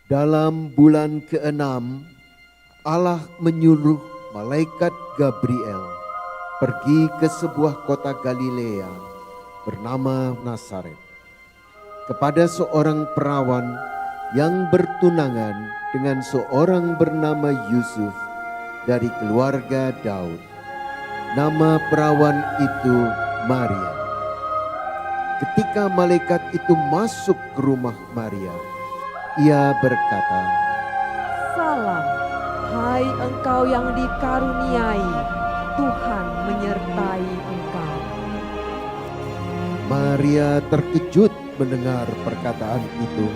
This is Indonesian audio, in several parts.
Dalam bulan ke-6, Allah menyuruh malaikat Gabriel pergi ke sebuah kota Galilea bernama Nazaret, kepada seorang perawan yang bertunangan dengan seorang bernama Yusuf dari keluarga Daud. Nama perawan itu Maria. Ketika malaikat itu masuk ke rumah Maria, ia berkata, "Salam, hai engkau yang dikaruniai, Tuhan menyertai engkau." Maria terkejut mendengar perkataan itu,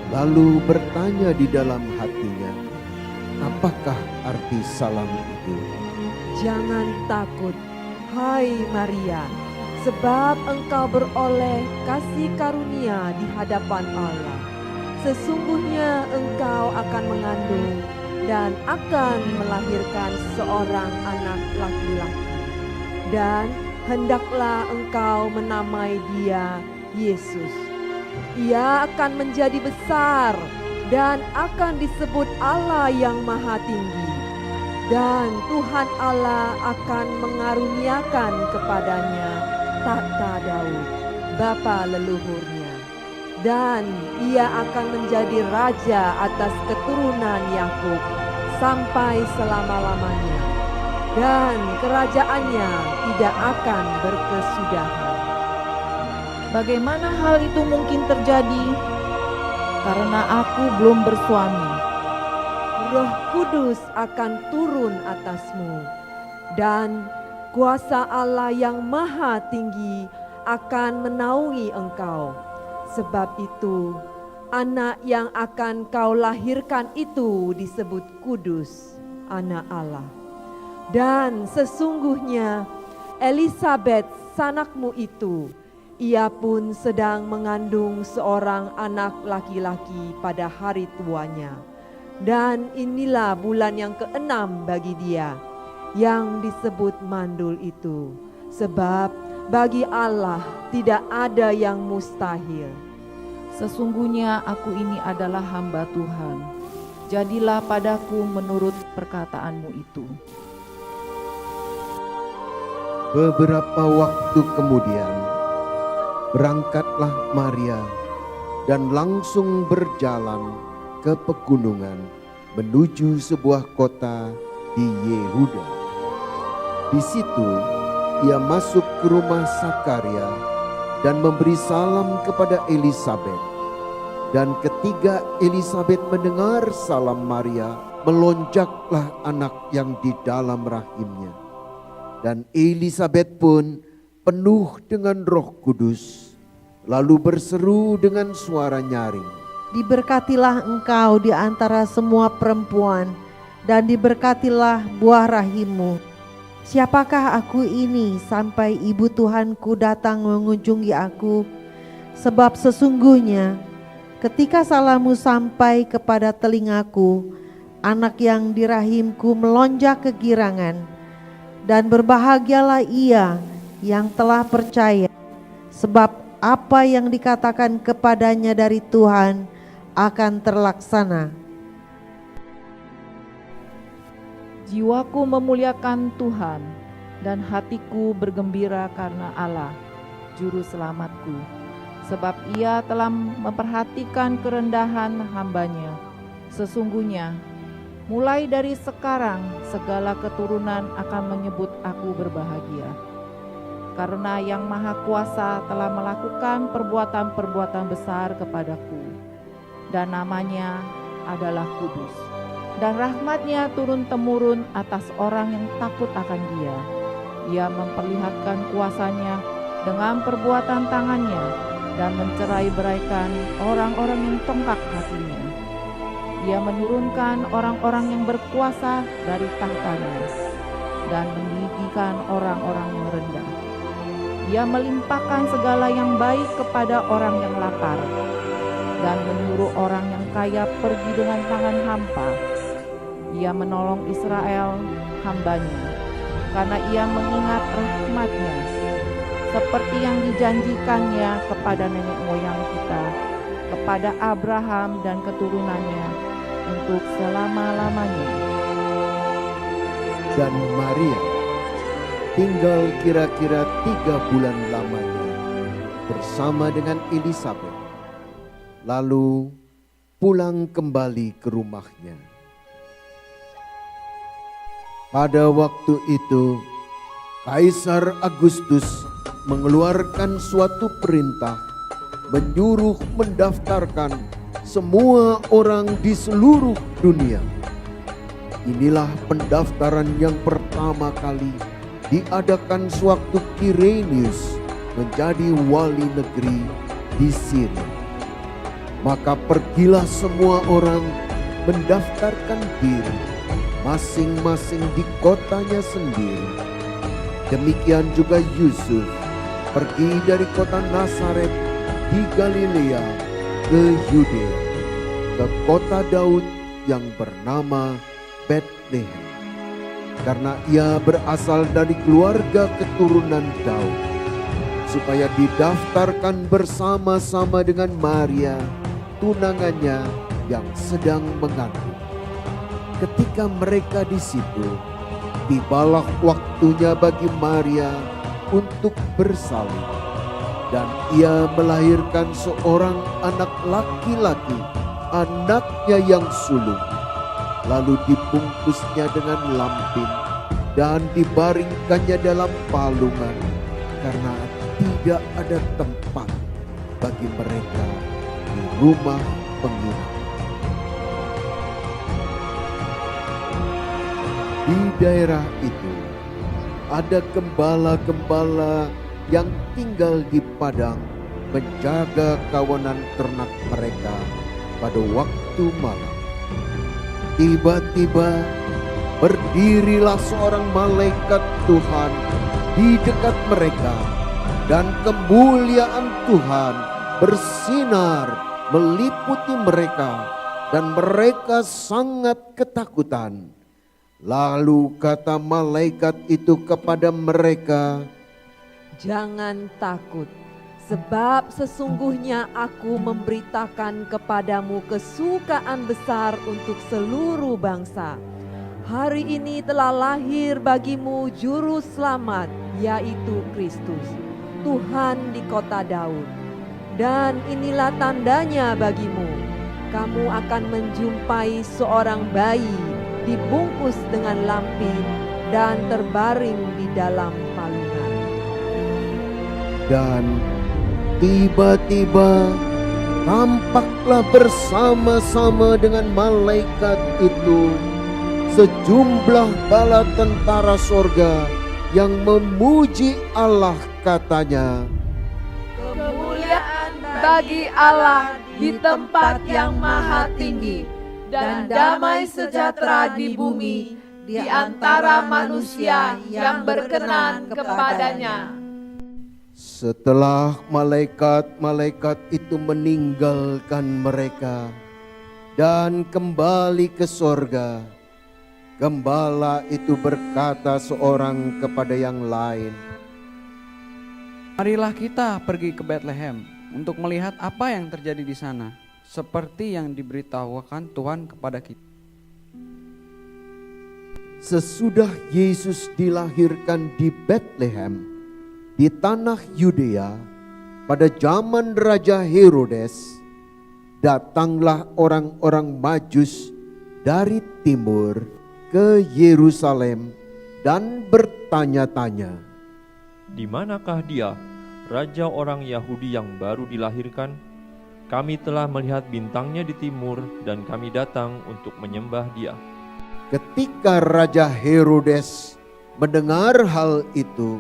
lalu bertanya di dalam hatinya, apakah arti salam itu? Jangan takut, hai Maria, sebab engkau beroleh kasih karunia di hadapan Allah. Sesungguhnya engkau akan mengandung dan akan melahirkan seorang anak laki-laki. Dan hendaklah engkau menamai dia Yesus. Ia akan menjadi besar dan akan disebut Allah yang Maha Tinggi. Dan Tuhan Allah akan mengaruniakan kepadanya tahta Daud, bapa leluhurnya. Dan ia akan menjadi raja atas keturunan Yakub sampai selama-lamanya. Dan kerajaannya tidak akan berkesudahan. Bagaimana hal itu mungkin terjadi? Karena aku belum bersuami. Roh Kudus akan turun atasmu, dan kuasa Allah yang Maha Tinggi akan menaungi engkau. Sebab itu, anak yang akan kau lahirkan itu disebut kudus, anak Allah. Dan sesungguhnya Elisabet sanakmu itu, ia pun sedang mengandung seorang anak laki-laki pada hari tuanya. Dan inilah bulan yang ke-6 bagi dia, yang disebut mandul itu. Sebab bagi Allah tidak ada yang mustahil. Sesungguhnya aku ini adalah hamba Tuhan. Jadilah padaku menurut perkataanmu itu. Beberapa waktu kemudian, berangkatlah Maria dan langsung berjalan ke pegunungan menuju sebuah kota di Yehuda. Di situ ia masuk ke rumah Sakaria dan memberi salam kepada Elisabet. Dan ketika Elisabet mendengar salam Maria, melonjaklah anak yang di dalam rahimnya. Dan Elisabet pun penuh dengan Roh Kudus, lalu berseru dengan suara nyaring, "Diberkatilah engkau di antara semua perempuan, dan diberkatilah buah rahimmu. Siapakah aku ini sampai ibu Tuhanku datang mengunjungi aku? Sebab sesungguhnya ketika salammu sampai kepada telingaku, anak yang di rahimku melonjak kegirangan. Dan berbahagialah ia yang telah percaya, sebab apa yang dikatakan kepadanya dari Tuhan akan terlaksana." Jiwaku memuliakan Tuhan, dan hatiku bergembira karena Allah, Juru Selamatku. Sebab ia telah memperhatikan kerendahan hamba-Nya. Sesungguhnya, mulai dari sekarang segala keturunan akan menyebut aku berbahagia. Karena Yang Maha Kuasa telah melakukan perbuatan-perbuatan besar kepadaku, dan namanya adalah kudus. Dan rahmat-Nya turun-temurun atas orang yang takut akan Dia. Ia memperlihatkan kuasa-Nya dengan perbuatan tangan-Nya, dan mencerai-beraikan orang-orang yang tongkak hatinya. Ia menurunkan orang-orang yang berkuasa dari tahtanya, dan meninggikan orang-orang yang rendah. Ia melimpahkan segala yang baik kepada orang yang lapar, dan menyuruh orang yang kaya pergi dengan tangan hampa. Ia menolong Israel, hamba-Nya, karena ia mengingat rahmat-Nya, seperti yang dijanjikannya kepada nenek moyang kita, kepada Abraham dan keturunannya untuk selama-lamanya. Dan Maria tinggal kira-kira 3 bulan lamanya bersama dengan Elisabet, lalu pulang kembali ke rumahnya. Pada waktu itu, Kaisar Agustus mengeluarkan suatu perintah menyuruh mendaftarkan semua orang di seluruh dunia. Inilah pendaftaran yang pertama kali diadakan sewaktu Quirinius menjadi wali negeri di Syria. Maka pergilah semua orang mendaftarkan diri masing-masing di kotanya sendiri. Demikian juga Yusuf pergi dari kota Nazaret di Galilea ke Yudea, ke kota Daud yang bernama Betlehem, karena ia berasal dari keluarga keturunan Daud, supaya didaftarkan bersama-sama dengan Maria, tunangannya yang sedang mengandung. Ketika mereka di situ, tibalah waktunya bagi Maria untuk bersalin, dan ia melahirkan seorang anak laki-laki, anaknya yang sulung. Lalu dibungkusnya dengan lampin dan dibaringkannya dalam palungan, karena tidak ada tempat bagi mereka di rumah penginapan. Di daerah itu ada gembala-gembala yang tinggal di padang menjaga kawanan ternak mereka pada waktu malam. Tiba-tiba berdirilah seorang malaikat Tuhan di dekat mereka, dan kemuliaan Tuhan bersinar meliputi mereka, dan mereka sangat ketakutan. Lalu kata malaikat itu kepada mereka, Jangan takut, sebab sesungguhnya aku memberitakan kepadamu kesukaan besar untuk seluruh bangsa. Hari ini telah lahir bagimu juru selamat, yaitu Kristus, Tuhan di kota Daud. Dan inilah tandanya bagimu, kamu akan menjumpai seorang bayi dibungkus dengan lampin dan terbaring di dalam palungan. dan tiba-tiba tampaklah bersama-sama dengan malaikat itu sejumlah bala tentara sorga yang memuji Allah, katanya, Kemuliaan bagi Allah di tempat yang maha tinggi, dan damai sejahtera di bumi di antara manusia yang berkenan kepadanya. Setelah malaikat-malaikat itu meninggalkan mereka dan kembali ke sorga, gembala itu berkata seorang kepada yang lain, Marilah kita pergi ke Betlehem untuk melihat apa yang terjadi di sana, seperti yang diberitahukan Tuhan kepada kita. Sesudah Yesus dilahirkan di Betlehem, di tanah Yudea, pada zaman Raja Herodes, datanglah orang-orang Majus dari timur ke Yerusalem dan bertanya-tanya, Di manakah dia, raja orang Yahudi yang baru dilahirkan? Kami telah melihat bintangnya di timur dan kami datang untuk menyembah dia. Ketika Raja Herodes mendengar hal itu,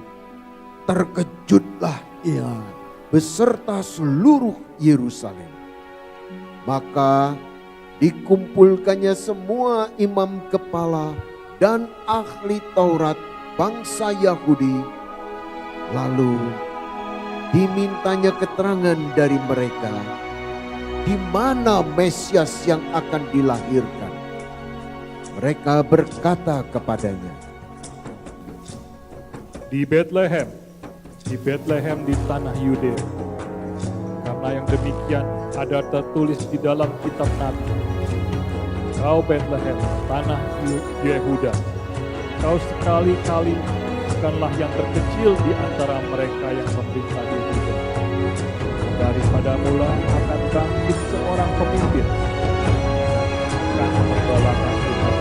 terkejutlah ia beserta seluruh Yerusalem. Maka dikumpulkannya semua imam kepala dan ahli Taurat bangsa Yahudi. Lalu dimintanya keterangan dari mereka, di mana Mesias yang akan dilahirkan. Mereka berkata kepadanya, Di Betlehem di tanah Yudea. Karena yang demikian ada tertulis di dalam kitab Nabi. Kau Bethlehem, tanah Yehuda, kau sekali-kali bukanlah yang terkecil di antara mereka yang memerintah Yehuda. Daripada mula akan bangkit seorang pemimpin, akan menggembalakan umat.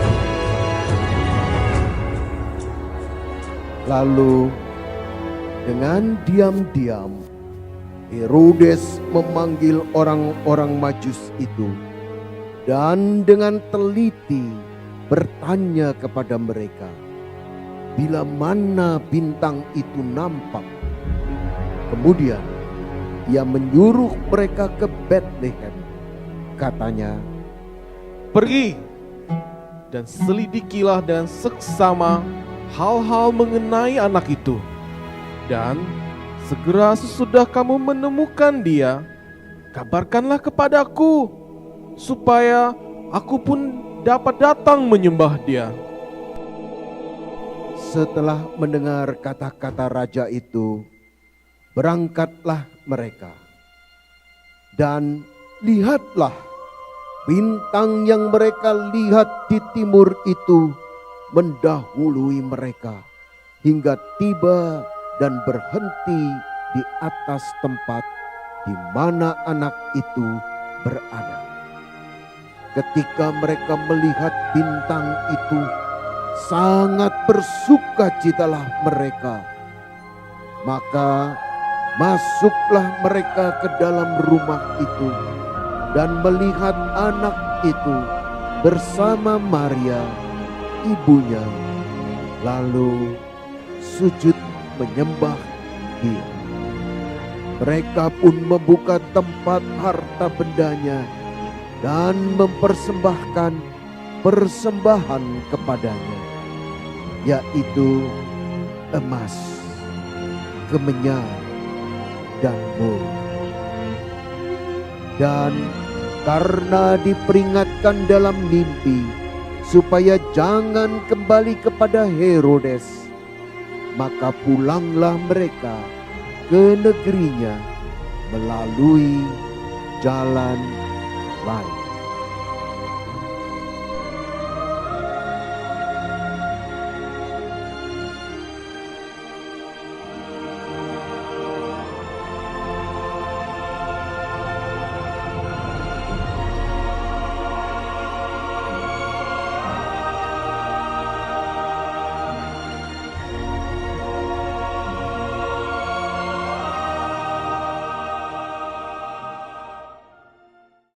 Lalu dengan diam-diam Herodes memanggil orang-orang Majus itu dan dengan teliti bertanya kepada mereka bila mana bintang itu nampak. Kemudian ia menyuruh mereka ke Bethlehem. Katanya, "Pergi dan selidikilah dengan seksama hal-hal mengenai anak itu. Dan segera sesudah kamu menemukan dia, kabarkanlah kepadaku, supaya aku pun dapat datang menyembah dia." setelah mendengar kata-kata raja itu, berangkatlah mereka. Dan lihatlah, bintang yang mereka lihat di timur itu mendahului mereka hingga tiba dan berhenti di atas tempat di mana anak itu berada. Ketika mereka melihat bintang itu, sangat bersukacitalah mereka. Maka masuklah mereka ke dalam rumah itu dan melihat anak itu bersama Maria, ibunya, lalu sujud menyembah dia. Mereka pun membuka tempat harta bendanya dan mempersembahkan persembahan kepadanya, yaitu emas, kemenyan, dan mur. Dan karena diperingatkan dalam mimpi supaya jangan kembali kepada Herodes, maka pulanglah mereka ke negerinya melalui jalan lain.